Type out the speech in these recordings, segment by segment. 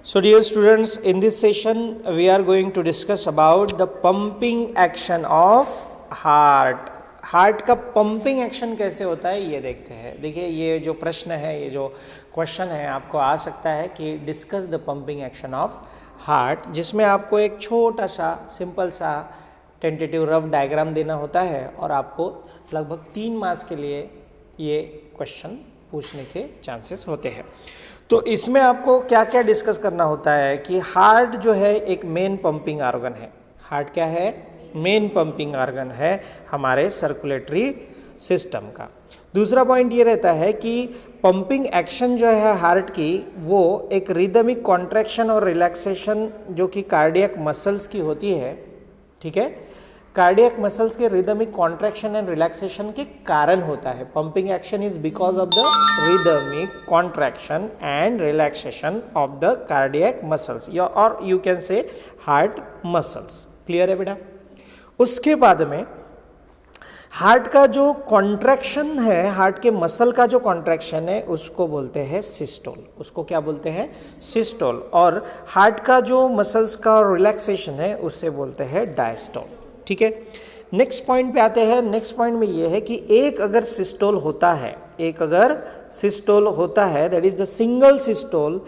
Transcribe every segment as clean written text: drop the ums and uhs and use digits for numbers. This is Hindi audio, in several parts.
So dear students, in this session we are going to discuss about the pumping action of heart. Heart का पंपिंग एक्शन कैसे होता है ये देखते हैं. देखिए ये जो प्रश्न है, ये जो क्वेश्चन है आपको आ सकता है कि discuss the pumping action of heart, जिसमें आपको एक छोटा सा सिंपल सा टेंटेटिव रफ डायग्राम देना होता है और आपको लगभग 3 मार्क्स के लिए ये क्वेश्चन पूछने के चांसेस होते हैं. तो इसमें आपको क्या क्या डिस्कस करना होता है कि हार्ट जो है एक मेन पंपिंग ऑर्गन है. हार्ट क्या है? मेन पंपिंग ऑर्गन है हमारे सर्कुलेटरी सिस्टम का. दूसरा पॉइंट ये रहता है कि पंपिंग एक्शन जो है हार्ट की वो एक रिदमिक कॉन्ट्रैक्शन और रिलैक्सेशन जो कि कार्डियक मसल्स की होती है. ठीक है, कार्डियक मसल्स के रिदमिक कॉन्ट्रैक्शन एंड रिलैक्सेशन के कारण होता है. Pumping action is because of the rhythmic contraction and relaxation of the cardiac muscles और you can say heart muscles. Clear है बेटा? उसके बाद में हार्ट का जो कॉन्ट्रैक्शन है, हार्ट के मसल का जो कॉन्ट्रैक्शन है उसको बोलते हैं सिस्टोल. उसको क्या बोलते हैं? सिस्टोल. और हार्ट का जो मसल्स का रिलैक्सेशन है उससे बोलते हैं डायस्टोल. ठीक है, नेक्स्ट पॉइंट पे आते हैं. नेक्स्ट पॉइंट में ये है कि एक अगर सिस्टोल होता है, that is the single systole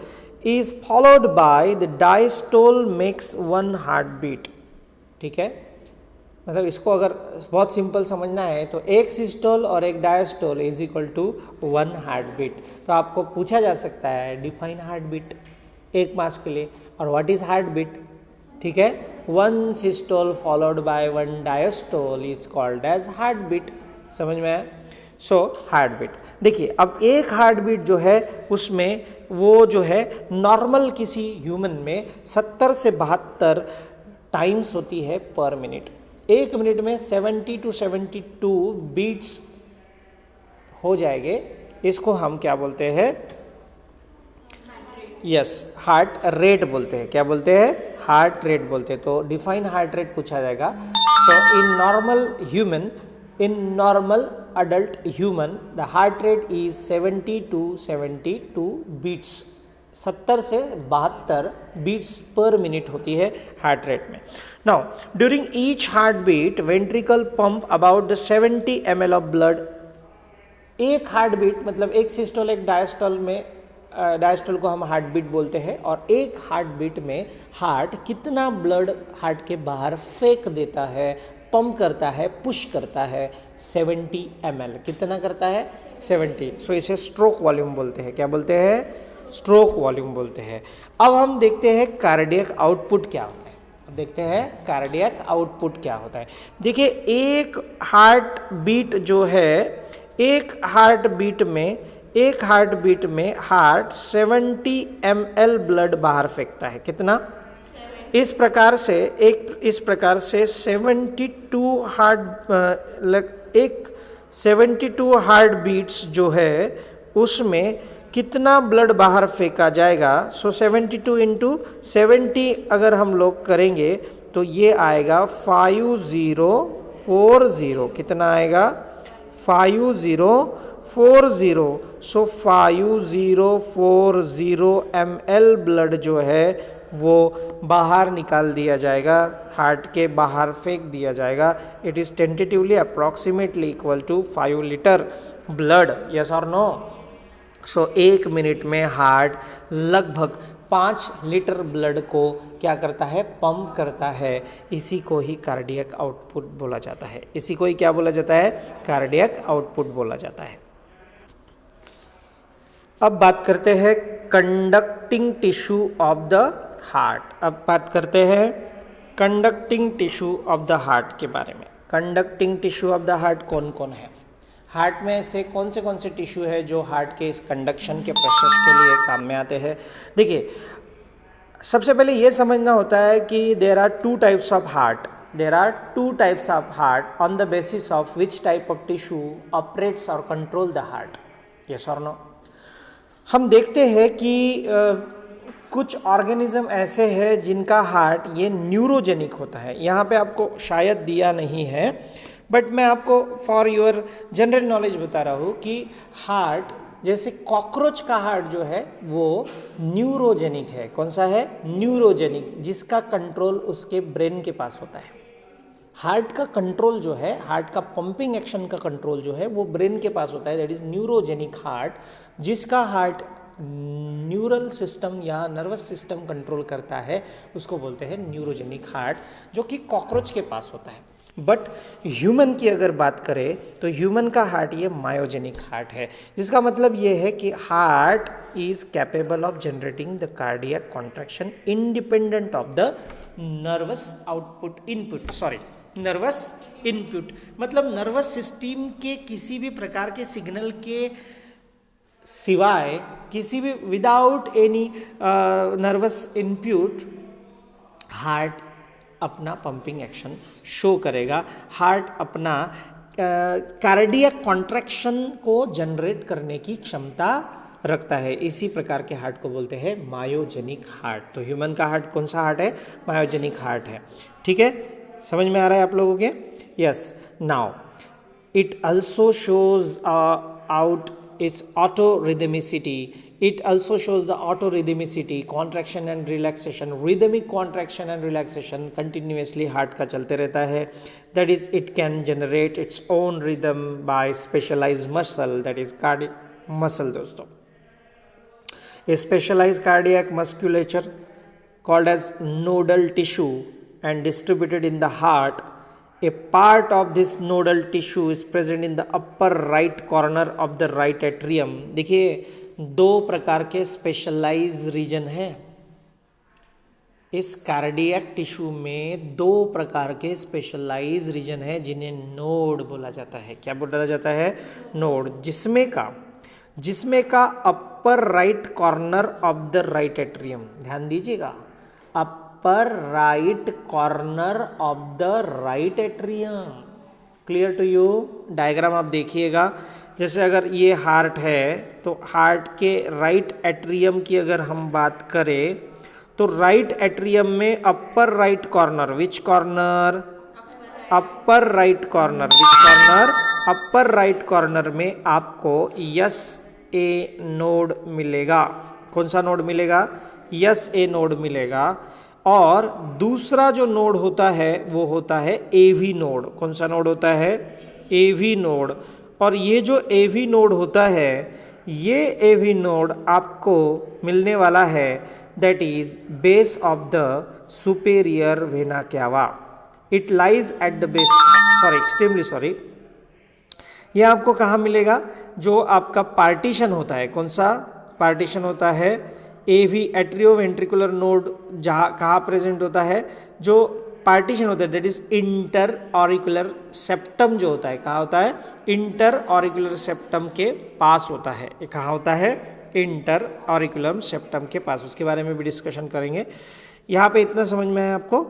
is followed by the diastole makes 1 heart beat. ठीक है, मतलब इसको अगर बहुत सिंपल समझना है तो एक सिस्टोल और एक diastole is equal to 1 heart beat. तो आपको पूछा जा सकता है डिफाइन हार्ट बीट 1 मार्क्स के लिए. और व्हाट इज हार्ट बीट? ठीक है, 1 systole followed by 1 diastole is called as heart beat. समझ में आया? So heart beat. देखिए अब एक हार्ट बीट जो है उसमें वो जो है नॉर्मल किसी ह्यूमन में 70 से 72 टाइम्स होती है पर मिनट. 1 मिनट में 70 to 72 बीट्स हो जाएंगे. इसको हम क्या बोलते हैं? यस, हार्ट रेट बोलते हैं. क्या बोलते हैं? हार्ट रेट बोलते हैं. तो डिफाइन हार्ट रेट पूछा जाएगा. So in normal adult human the heart rate is 70 to 72 beats. 70 से 72 बीट्स पर मिनट होती है हार्ट रेट में. Now during each heart beat ventricle pump about the 70 ml of blood. एक हार्ट बीट मतलब एक सिस्टोल एक डायस्टोल में, डायस्टोल को हम हार्ट बीट बोलते हैं, और एक हार्ट बीट में हार्ट कितना ब्लड हार्ट के बाहर फेंक देता है, पंप करता है, पुश करता है. 70 ml. कितना करता है? 70. सो इसे स्ट्रोक वॉल्यूम बोलते हैं. क्या बोलते हैं? स्ट्रोक वॉल्यूम बोलते हैं. अब हम देखते हैं कार्डियक आउटपुट क्या होता है. देखते हैं कार्डियक आउटपुट क्या होता है. देखिए एक हार्ट बीट जो है, एक हार्ट बीट में हार्ट 70 ml ब्लड बाहर फेंकता है. कितना? इस प्रकार से 72 हार्ट बीट्स जो है उसमें कितना ब्लड बाहर फेंका जाएगा. सो 72 इंटू 70 अगर हम लोग करेंगे तो ये आएगा 5040. कितना आएगा? 5040. सो 5040 ml ब्लड जो है वो बाहर निकाल दिया जाएगा, हार्ट के बाहर फेंक दिया जाएगा. It is tentatively approximately equal to 5 litre blood. Yes और नो? सो 1 मिनट में हार्ट लगभग 5 लीटर ब्लड को क्या करता है? पंप करता है. इसी को ही कार्डियक आउटपुट बोला जाता है. इसी को ही क्या बोला जाता है? कार्डियक आउटपुट बोला जाता है. अब बात करते हैं conducting tissue of the heart. अब बात करते हैं conducting tissue of the heart के बारे में. Conducting tissue of the heart कौन कौन है? हार्ट में से कौन से टिश्यू है जो हार्ट के इस कंडक्शन के प्रोसेस के लिए काम में आते हैं? देखिए सबसे पहले ये समझना होता है कि there are 2 types of heart on the basis of which type of tissue operates और कंट्रोल द हार्ट. यस और नो? हम देखते हैं कि कुछ ऑर्गेनिज्म ऐसे हैं जिनका हार्ट ये न्यूरोजेनिक होता है. यहाँ पे आपको शायद दिया नहीं है, बट मैं आपको फॉर योर जनरल नॉलेज बता रहा हूँ कि हार्ट जैसे कॉकरोच का हार्ट जो है वो न्यूरोजेनिक है। कौन सा है? न्यूरोजेनिक, जिसका कंट्रोल उसके ब्रेन के पास होता है। हार्ट का कंट्रोल जो है, हार्ट का पंपिंग एक्शन का कंट्रोल जो है वो ब्रेन के पास होता है, दैट इज न्यूरोजेनिक हार्ट। जिसका हार्ट न्यूरल सिस्टम या नर्वस सिस्टम कंट्रोल करता है उसको बोलते हैं न्यूरोजेनिक हार्ट, जो कि कॉकरोच के पास होता है। बट ह्यूमन की अगर बात करें तो ह्यूमन का हार्ट ये मायोजेनिक हार्ट है, जिसका मतलब ये है कि heart is capable of generating the cardiac contraction independent of the nervous output input, sorry nervous input, मतलब नर्वस सिस्टम के किसी भी प्रकार के सिग्नल के सिवाय, किसी भी without any nervous input heart अपना पंपिंग एक्शन शो करेगा। हार्ट अपना कार्डियक कॉन्ट्रैक्शन को जनरेट करने की क्षमता रखता है। इसी प्रकार के हार्ट को बोलते हैं मायोजेनिक हार्ट। तो ह्यूमन का हार्ट कौन सा हार्ट है? मायोजेनिक हार्ट है। ठीक है, समझ में आ रहा है आप लोगों के? Yes. Now it also shows out its autorhythmicity. It also shows the autorhythmicity, contraction and relaxation, rhythmic contraction and relaxation continuously heart का चलते रहता है। That is, it can generate its own rhythm by specialized muscle, that is cardiac muscle दोस्तों। A specialized cardiac musculature called as nodal tissue and distributed in the heart. A part of this nodal tissue is present in the upper right corner of the right atrium. देखिए, दो प्रकार के स्पेशलाइज रीजन हैं इस कार्डियक टिश्यू में। दो प्रकार के स्पेशलाइज रीजन है जिन्हें नोड बोला जाता है। क्या बोला जाता है? नोड। जिसमें का upper right corner of the right atrium, ध्यान दीजिएगा, upper right corner of the right atrium. Clear to you? Diagram आप देखिएगा। जैसे अगर ये हार्ट है तो हार्ट के राइट एट्रियम की अगर हम बात करें तो राइट एट्रियम में upper right corner, which corner? Upper right corner. Which corner? Upper right corner में आपको यस ए नोड मिलेगा। कौन सा नोड मिलेगा? यस ए नोड मिलेगा। और दूसरा जो नोड होता है वो होता है एवी नोड। कौन सा नोड होता है? AV node. और ये जो एवी नोड होता है, ये एवी नोड आपको मिलने वाला है, that is base of the superior vena cava. It lies at the base, sorry extremely sorry, ये आपको कहाँ मिलेगा? जो आपका पार्टीशन होता है, कौन सा पार्टीशन होता है? एवी एट्रियोवेंट्रिकुलर नोड जहाँ कहाँ प्रेजेंट होता है? जो पार्टीशन होता है that is inter auricular septum जो होता है, कहाँ होता है? इंटर ऑरिकुलर सेप्टम के पास होता है। ये कहाँ होता है? इंटर ऑरिकुलर सेप्टम के पास। उसके बारे में भी डिस्कशन करेंगे। यहाँ पे इतना समझ में आया आपको?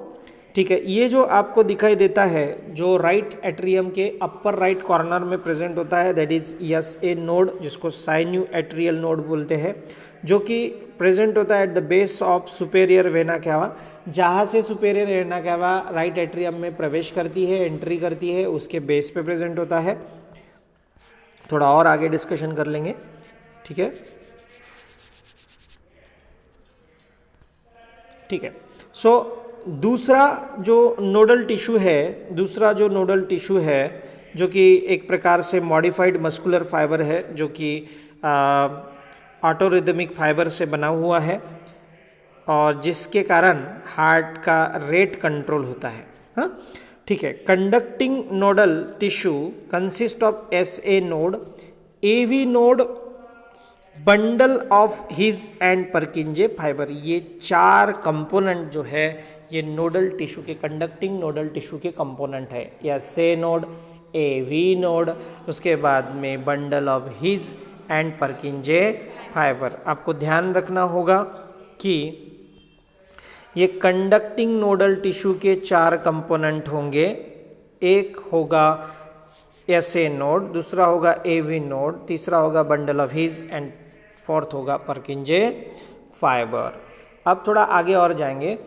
ठीक है। ये जो आपको दिखाई देता है जो राइट एट्रियम के अपर राइट कॉर्नर में प्रेजेंट होता है, that is yes A node, जिसको साइन्यू एट्रियल नोड बोलते हैं, जो कि प्रेजेंट होता है eight the base of superior vena cava. जहाँ से superior vena cava right atrium में प्रवेश करती है, एंट्री करती है, उसके बेस पे प्रेजेंट होता है। थोड़ा और आगे डिस्कशन कर लेंगे। ठीक है, ठीक है। सो दूसरा जो नोडल टिश्यू है, जो कि एक प्रकार से मॉडिफाइड मस्कुलर फाइबर है, जो कि ऑटोरिदमिक फाइबर से बना हुआ है और जिसके कारण हार्ट का रेट कंट्रोल होता है। हाँ, ठीक है। Conducting nodal tissue consist of S A node, AV node, bundle of His and Purkinje fibre. ये चार कंपोनेंट जो है ये नोडल टिश्यू के, कंडक्टिंग नोडल टिश्यू के कंपोनेंट है। या से नोड, ए वी नोड, उसके बाद में bundle of His and Purkinje fibre. आपको ध्यान रखना होगा कि ये कंडक्टिंग नोडल टिश्यू के चार कंपोनेंट होंगे। एक होगा एसए नोड, दूसरा होगा एवी नोड, तीसरा होगा bundle of His and fourth होगा परकिंजे फाइबर। अब थोड़ा आगे और जाएंगे।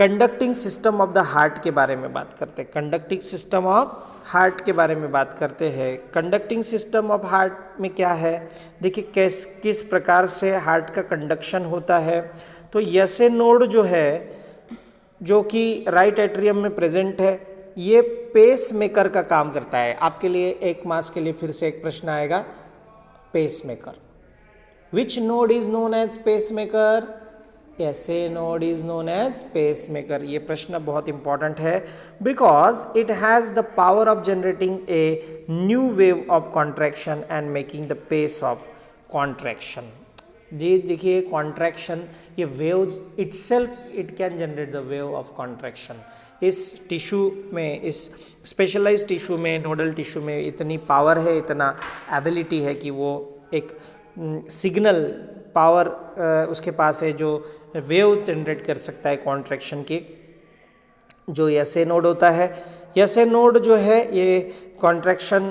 Conducting system of the heart के बारे में बात करते हैं। कंडक्टिंग सिस्टम ऑफ हार्ट के बारे में बात करते हैं। कंडक्टिंग सिस्टम ऑफ हार्ट में क्या है, देखिए किस प्रकार से हार्ट का कंडक्शन होता है। तो यसे नोड जो है, जो कि राइट एट्रियम में प्रेजेंट है, ये पेस मेकर का काम करता है। आपके लिए 1 मार्क्स के लिए फिर से एक प्रश्न आएगा, pacemaker. Which node is known as pacemaker? SA node is known as pacemaker. ये प्रश्न बहुत इंपॉर्टेंट है because it has the power of generating a new wave of contraction and making the pace of contraction. जी देखिए, कॉन्ट्रैक्शन, ये wave itself it can generate the wave of contraction. इस टिश्यू में, इस स्पेशलाइज्ड टिश्यू में, नोडल टिश्यू में इतनी पावर है, इतना एबिलिटी है कि वो एक सिग्नल पावर उसके पास है जो वेव जनरेट कर सकता है कॉन्ट्रैक्शन की। जो एसए नोड होता है, एसए नोड जो है ये कॉन्ट्रैक्शन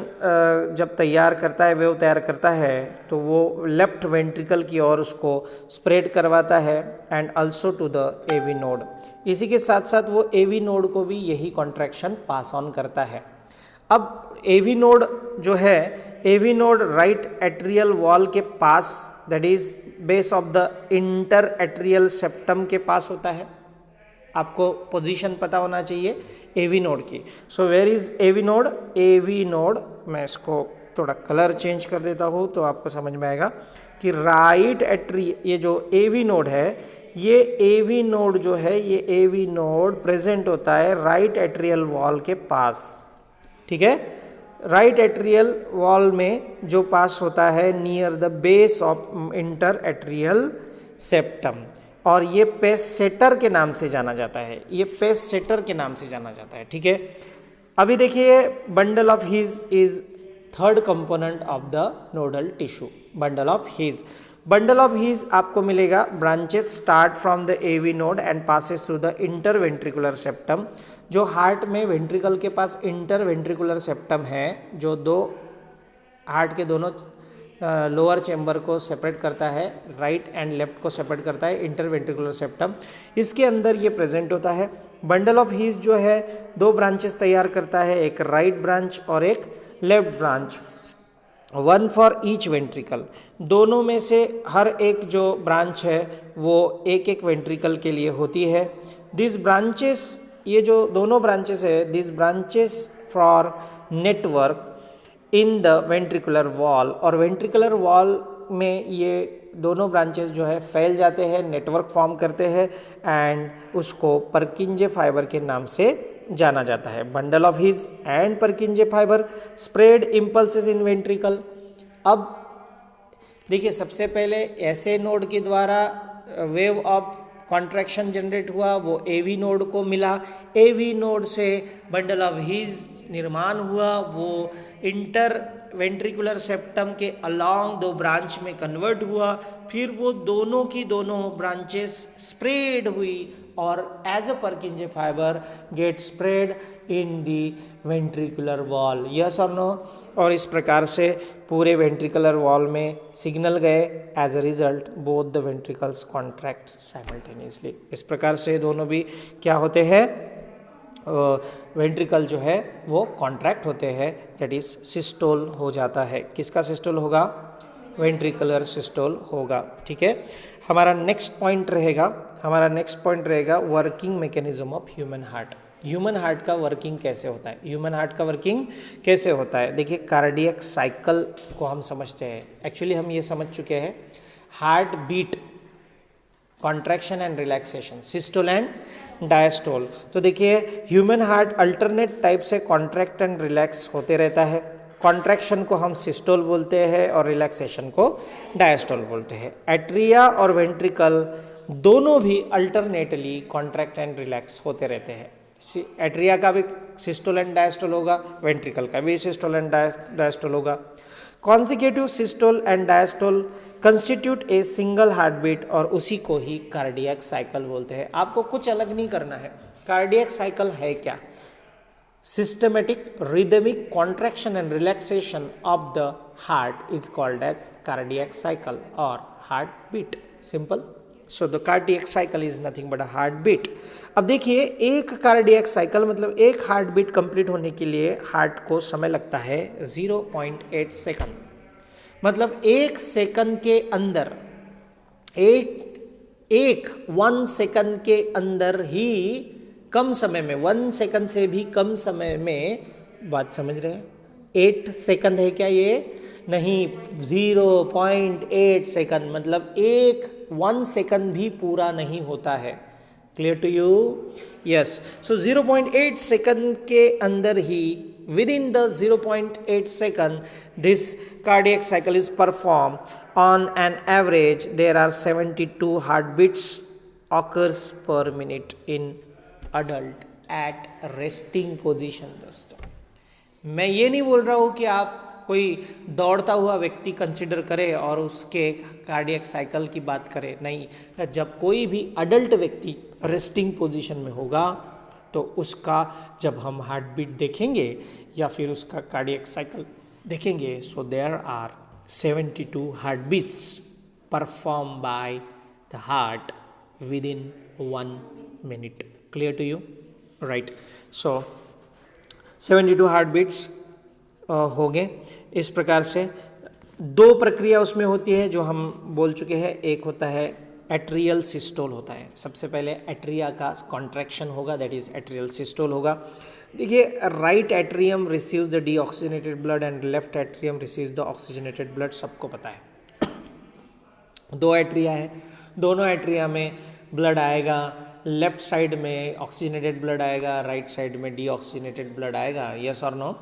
जब तैयार करता है, वेव तैयार करता है, तो वो लेफ्ट वेंट्रिकल की ओर उसको स्प्रेड करवाता है and also to the AV node. इसी के साथ साथ वो एवी नोड को भी यही कॉन्ट्रैक्शन पास ऑन करता है। अब एवी नोड जो है, AV node right atrial wall के पास, that is base of the inter atrial septum के पास होता है। आपको पोजीशन पता होना चाहिए एवी नोड की। So where is AV node? AV node, मैं इसको थोड़ा कलर चेंज कर देता हूँ तो आपको समझ में आएगा कि राइट एट्री, ये जो एवी नोड है, ये एवी नोड जो है, ये एवी नोड प्रेजेंट होता है राइट एट्रियल वॉल के पास। ठीक है, राइट एट्रियल वॉल में जो पास होता है near the base of inter atrial septum, और ये पेस सेटर के नाम से जाना जाता है। ये पेस सेटर के नाम से जाना जाता है। ठीक है, अभी देखिए, bundle of His is third component of the nodal tissue. Bundle of His, bundle of His आपको मिलेगा, branches start from the AV node and passes through the inter ventricular septum. जो हार्ट में वेंट्रिकल के पास इंटर वेंट्रिकुलर सेप्टम है, जो दो हार्ट के दोनों लोअर चेंबर को सेपरेट करता है, राइट एंड लेफ्ट को सेपरेट करता है इंटर वेंट्रिकुलर सेप्टम, इसके अंदर ये प्रेजेंट होता है। बंडल ऑफ हीज जो है 2 ब्रांचेस तैयार करता है, एक राइट ब्रांच और एक left branch, 1 for each ventricle. दोनों में से हर एक जो ब्रांच है वो एक एक वेंट्रिकल के लिए होती है। दिस ब्रांचेस, ये जो दोनों ब्रांचेस है, this branches for network in the ventricular wall, और वेंट्रिकुलर वॉल में ये दोनों ब्रांचेस जो है फैल जाते हैं, नेटवर्क फॉर्म करते हैं एंड उसको परकिंजे फाइबर के नाम से जाना जाता है। Bundle of His and Purkinje fibre spread impulses in ventricle. अब देखिए, सबसे पहले ऐसे नोड के द्वारा वेव ऑफ कॉन्ट्रैक्शन जनरेट हुआ, वो एवी नोड को मिला। एवी नोड से बंडल ऑफ हीज निर्माण हुआ, वो इंटर वेंट्रिकुलर सेप्टम के अलोंग 2 ब्रांच में कन्वर्ट हुआ। फिर वो दोनों की दोनों ब्रांचेस स्प्रेड हुई और as a Purkinje fibre get spread in the ventricular wall. Yes और नो? और इस प्रकार से पूरे वेंट्रिकुलर वॉल में सिग्नल गए, as a result both the ventricles contract simultaneously. इस प्रकार से दोनों भी क्या होते हैं, वेंट्रिकल जो है वो कॉन्ट्रैक्ट होते हैं, दैट इज सिस्टोल हो जाता है। किसका सिस्टोल होगा? वेंट्रिकुलर सिस्टोल होगा। ठीक है, हमारा नेक्स्ट पॉइंट रहेगा working mechanism of human heart. Human heart का वर्किंग कैसे होता है? ह्यूमन हार्ट का वर्किंग कैसे होता है? देखिए, कार्डियक साइकिल को हम समझते हैं। एक्चुअली हम ये समझ चुके हैं, heart beat, contraction and relaxation, systole and diastole. तो देखिए, ह्यूमन हार्ट अल्टरनेट टाइप से कॉन्ट्रैक्ट एंड रिलैक्स होते रहता है। कॉन्ट्रैक्शन को हम सिस्टोल बोलते हैं और रिलैक्सेशन को डायस्टोल बोलते हैं। एट्रिया और वेंट्रिकल दोनों भी अल्टरनेटली कॉन्ट्रैक्ट एंड रिलैक्स होते रहते हैं। एट्रिया का भी सिस्टोल एंड डायस्टोल होगा, वेंट्रिकल का भी सिस्टोल एंड डायस्टोल होगा। Consecutive systole and diastole constitute a single heart beat, और उसी को ही कार्डियक साइकिल बोलते हैं। आपको कुछ अलग नहीं करना है। कार्डियक साइकिल है क्या? Systematic rhythmic contraction and relaxation of the heart is called as cardiac cycle और heart beat. Simple. So the cardiac cycle is nothing but a heart beat. अब देखिए, एक कार्डियक साइकिल मतलब एक हार्ट बीट कंप्लीट होने के लिए हार्ट को समय लगता है 0.8 सेकंड। मतलब एक सेकंड के अंदर, एक 1 सेकंड के अंदर ही, कम समय में, 1 सेकंड से भी कम समय में, बात समझ रहे हैं? 8 सेकंड है क्या ये? नहीं, 0.8 सेकंड, मतलब 1 सेकंड भी पूरा नहीं होता है। Clear to you? Yes. So 0.8 second के अंदर ही, within the 0.8 second, this cardiac cycle is performed. On an average, there are 72 heartbeats occurs per minute in adult at resting position। दोस्तों, मैं ये नहीं बोल रहा हूँ कि आप कोई दौड़ता हुआ व्यक्ति कंसिडर करें और उसके कार्डियक साइकिल की बात करें, नहीं। जब कोई भी अडल्ट व्यक्ति रेस्टिंग पोजीशन में होगा तो उसका जब हम हार्ट बीट देखेंगे या फिर उसका कार्डियक साइकिल देखेंगे, so there are 72 heart beats perform by the heart within 1 minute. Clear to you? Right. So 72 heart beats हो गए। इस प्रकार से 2 प्रक्रिया उसमें होती है जो हम बोल चुके हैं। एक होता है एट्रियल सिस्टोल होता है। सबसे पहले एट्रिया का कॉन्ट्रैक्शन होगा, दैट इज एट्रियल सिस्टोल होगा। देखिए, right atrium receives the deoxygenated blood and left atrium receives the oxygenated blood, सबको पता है। 2 एट्रिया है, दोनों एट्रिया में ब्लड आएगा, लेफ्ट साइड में ऑक्सीजनेटेड ब्लड आएगा, राइट साइड में डीऑक्सीजनेटेड ब्लड आएगा। यस और नो?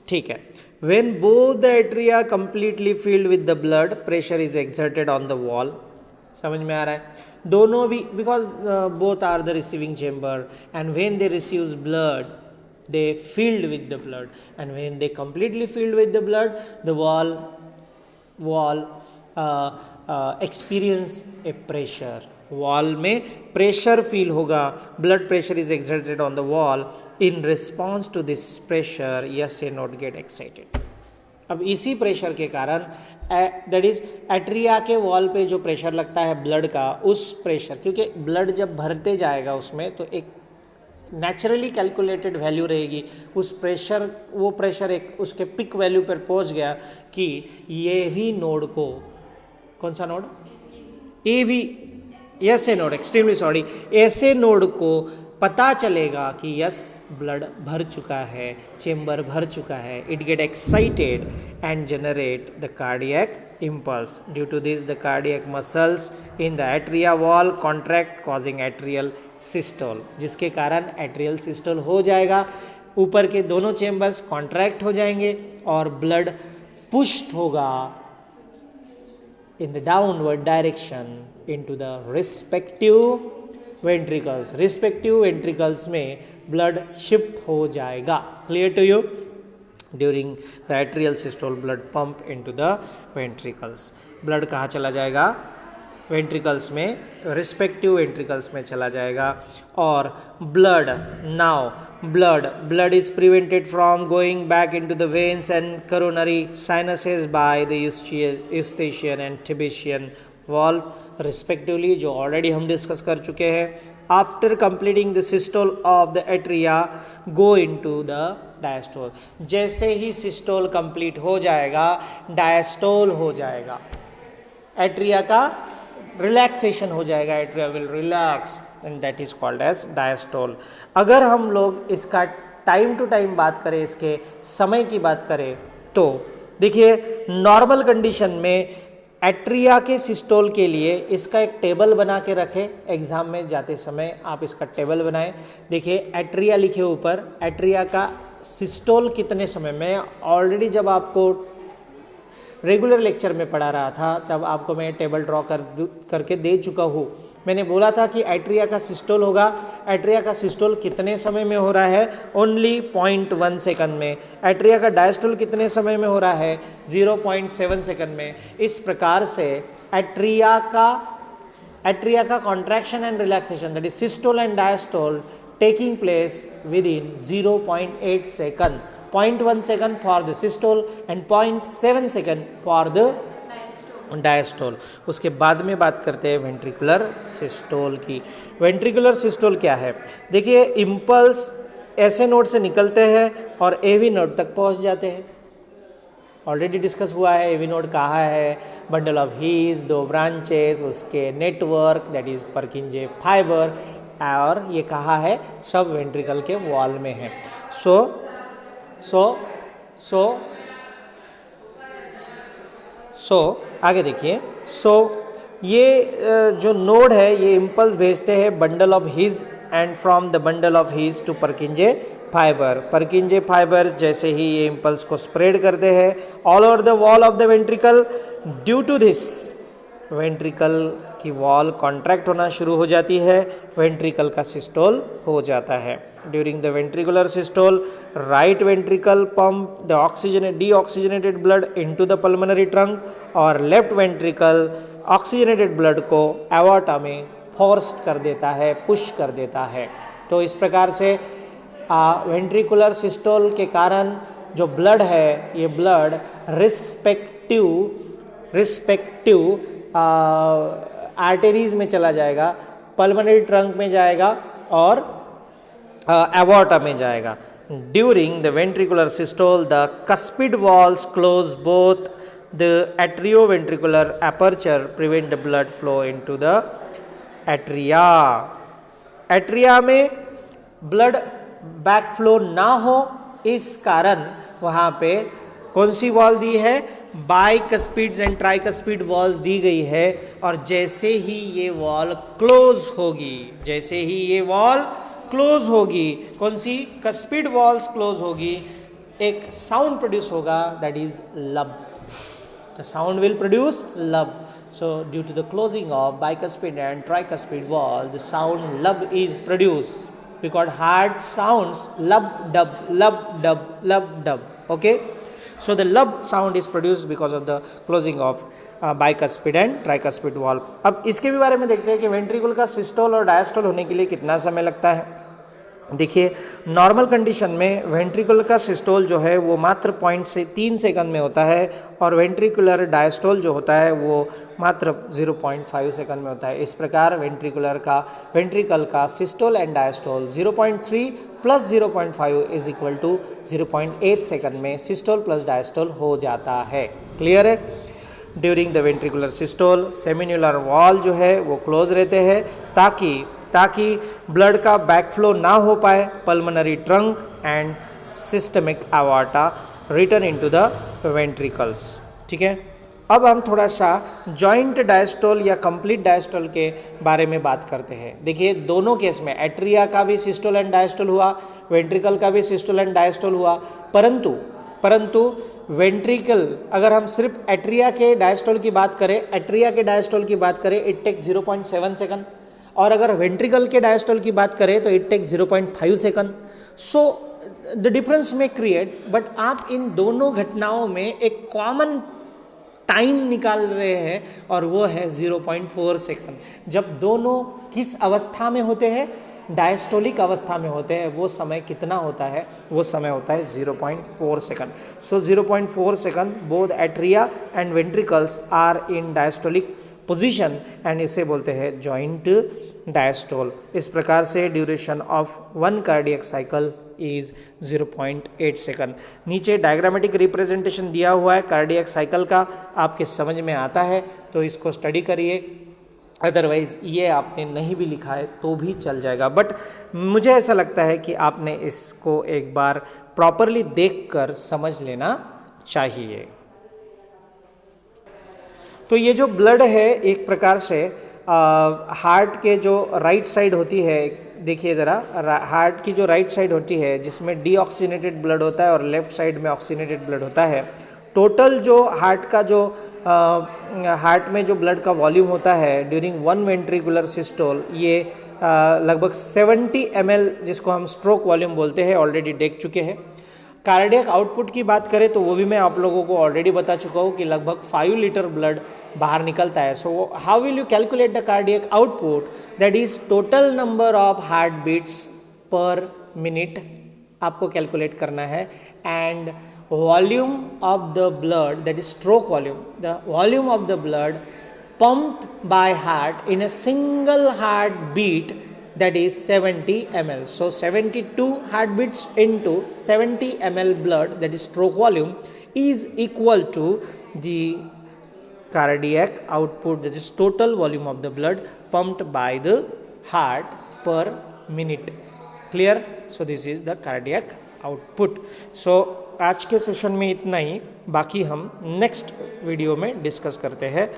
ठीक है। When both the atria completely filled with the blood, pressure is exerted on the wall। समझ में आ रहा है? दोनों भी, because both are the receiving chamber, and when they receives blood, they filled with the blood, and when they completely filled with the blood, the wall experience a pressure। Wall में प्रेशर फील होगा, blood pressure is exerted on the wall. In response to this pressure, S A node get excited. अब इसी प्रेशर के कारण, दैट इज एट्रिया के वॉल पे जो प्रेशर लगता है ब्लड का, उस प्रेशर, क्योंकि ब्लड जब भरते जाएगा उसमें तो एक नेचुरली कैलकुलेटेड वैल्यू रहेगी। उस प्रेशर, वो प्रेशर एक उसके पिक वैल्यू पर पहुंच गया कि ये भी नोड को, कौन सा नोड? AV, ऐसे नोड, एक्सट्रीमली सॉरी, ऐसे नोड को पता चलेगा कि यस ब्लड भर चुका है, चेम्बर भर चुका है। It get excited and generate the cardiac impulse. Due to this the cardiac muscles in the atria wall contract causing atrial systole, जिसके कारण एट्रियल सिस्टोल हो जाएगा। ऊपर के दोनों चेम्बर्स कॉन्ट्रैक्ट हो जाएंगे और ब्लड पुश्ड होगा in the downward direction into the respective ventricles। respective ventricles में blood shift हो जाएगा। clear to you? during the atrial systole blood pump into the ventricles। blood कहाँ चला जाएगा? वेंट्रिकल्स में, रिस्पेक्टिव वेंट्रिकल्स में चला जाएगा। और blood, now blood is prevented from going back into the veins and coronary sinuses by the Eustachian and Thebesian valve respectively, जो ऑलरेडी हम डिस्कस कर चुके हैं। After completing the systole of the atria go into the diastole. जैसे ही सिस्टोल कंप्लीट हो जाएगा, डायस्टोल हो जाएगा, एट्रिया का रिलैक्सेशन हो जाएगा, atria will relax and that is called as diastole. अगर हम लोग इसका टाइम टू टाइम बात करें, इसके समय की बात करें, तो देखिए नॉर्मल कंडीशन में एट्रिया के सिस्टोल के लिए इसका एक टेबल बना के रखें। एग्जाम में जाते समय आप इसका टेबल बनाएं। देखिए एट्रिया लिखे ऊपर, एट्रिया का सिस्टोल कितने समय में, ऑलरेडी जब आपको रेगुलर लेक्चर में पढ़ा रहा था तब आपको मैं टेबल ड्रॉ करके दे चुका हूँ। मैंने बोला था कि एट्रिया का सिस्टोल होगा। एट्रिया का सिस्टोल कितने समय में हो रहा है? ओनली 0.1 सेकंड में। एट्रिया का डायस्टोल कितने समय में हो रहा है? 0.7 सेकंड में। इस प्रकार से एट्रिया का contraction and relaxation, that is systole and diastole, taking place with in 0.8 second. 0.1 second for the systole and 0.7 second for the diastole. उसके बाद में बात करते हैं वेंट्रिकुलर सिस्टोल की। वेंट्रिकुलर सिस्टोल क्या है? देखिए, इम्पल्स ऐसे नोड से निकलते हैं और एवी नोड तक पहुंच जाते हैं। ऑलरेडी डिस्कस हुआ है एवी नोड कहाँ है, बंडल ऑफ हीज, 2 ब्रांचेस, उसके नेटवर्क दैट इज पर्किंजे फाइबर, और ये कहाँ है, सब वेंट्रिकल के वॉल में है। सो आगे देखिए। ये जो नोड है ये इम्पल्स भेजते हैं bundle of His and from the bundle of His to Purkinje fibre. Purkinje fibre जैसे ही ये इम्पल्स को स्प्रेड करते हैं all over the wall of the ventricle, due to this ventricle की वॉल कॉन्ट्रैक्ट होना शुरू हो जाती है, वेंट्रिकल का सिस्टोल हो जाता है। During the ventricular systole, right ventricle pump the deoxygenated blood into the pulmonary trunk और लेफ्ट वेंट्रिकल ऑक्सीजनेटेड ब्लड को एवॉर्टा में फोर्स्ड कर देता है, पुश कर देता है। तो इस प्रकार से वेंट्रिकुलर सिस्टोल के कारण जो ब्लड है ये ब्लड रिस्पेक्टिव आर्टेरीज में चला जाएगा, पल्मोनरी ट्रंक में जाएगा और एवॉर्टा में जाएगा। During the ventricular systole the cuspid walls close both the atrioventricular aperture prevent the blood flow into the atria. Atria में ब्लड बैकफ्लो ना हो इस कारण वहाँ पे कौन सी वॉल दी है, बाइकस्पिड्स एंड ट्राइकस्पिड वॉल्स दी गई है। और जैसे ही ये वॉल क्लोज होगी, कौन सी, कस्पिड वॉल्स क्लोज होगी, एक साउंड प्रोड्यूस होगा दैट इज लब। द साउंड विल प्रोड्यूस लब। So due to the closing of bicuspid and tricuspid wall, the sound lub is produced. We got heart sounds lub dub lub dub lub dub. Okay, so the lub sound is produced because of the closing of bicuspid and tricuspid wall. अब इसके भी बारे में देखते हैं कि वेंट्रिकल का सिस्टोल और डायस्टोल होने के लिए कितना समय लगता है। देखिए, नॉर्मल कंडीशन में वेंट्रिकुलर का सिस्टोल जो है वो मात्र 0.3 सेकंड में होता है और वेंट्रिकुलर डायस्टोल जो होता है वो मात्र 0.5 सेकंड में होता है। इस प्रकार वेंट्रिकल का systole and diastole 0.3 plus 0.5 is equal to 0.8 second में सिस्टोल प्लस डायस्टोल हो जाता है। क्लियर है? During the ventricular systole semilunar valve जो है वो क्लोज रहते हैं ताकि ब्लड का बैकफ्लो ना हो पाए, pulmonary trunk and systemic aorta return into the ventricles. ठीक है, अब हम थोड़ा सा जॉइंट डायस्टोल या कंप्लीट डायस्टोल के बारे में बात करते हैं। देखिए, दोनों केस में एट्रिया का भी सिस्टोल एंड डायस्टोल हुआ, वेंट्रिकल का भी सिस्टोल एंड डायस्टोल हुआ, परंतु वेंट्रिकल, अगर हम सिर्फ एट्रिया के डायस्टोल की बात करें, इट टेक्स 0.7 सेकंड, और अगर वेंट्रिकल के डायस्टोल की बात करें तो it takes 0.5 second. So the difference में क्रिएट, बट आप इन दोनों घटनाओं में एक कॉमन टाइम निकाल रहे हैं और वो है 0.4 सेकंड। जब दोनों किस अवस्था में होते हैं, डायस्टोलिक अवस्था में होते हैं, वो समय कितना होता है, वो समय होता है 0.4 second. So 0.4 second both atria and ventricles are in diastolic position and इसे बोलते हैं जॉइंट डायस्टोल। इस प्रकार से duration of 1 cardiac cycle is 0.8 second. नीचे डायग्रामेटिक रिप्रेजेंटेशन दिया हुआ है कार्डियक साइकिल का, आपके समझ में आता है तो इसको स्टडी करिए, अदरवाइज ये आपने नहीं भी लिखा है तो भी चल जाएगा, बट मुझे ऐसा लगता है कि आपने इसको एक बार प्रॉपरली देखकर समझ लेना चाहिए। तो ये जो ब्लड है एक प्रकार से हार्ट के जो राइट साइड होती है, देखिए ज़रा, हार्ट की जो राइट साइड होती है जिसमें डीऑक्सीनेटेड ब्लड होता है और लेफ्ट साइड में ऑक्सीनेटेड ब्लड होता है। टोटल जो हार्ट में जो ब्लड का वॉल्यूम होता है ड्यूरिंग 1 वेंट्रिकुलर सिस्टोल, ये लगभग 70 ml, जिसको हम स्ट्रोक वॉल्यूम बोलते हैं, ऑलरेडी देख चुके हैं। कार्डियक आउटपुट की बात करें तो वो भी मैं आप लोगों को ऑलरेडी बता चुका हूँ कि लगभग 5 लीटर ब्लड बाहर निकलता है। So how will you calculate the cardiac output, that is total number of heart beats per minute आपको कैलकुलेट करना है, and volume of the blood, that is stroke volume, the volume of the blood pumped by heart in a single heartbeat, that is 70 ml. So 72 heartbeats into 70 ml blood, that is stroke volume, is equal to the cardiac output, that is total volume of the blood pumped by the heart per minute. Clear? So this is the cardiac output. So आज के सेशन में इतना ही, बाकी हम नेक्स्ट वीडियो में डिस्कस करते हैं.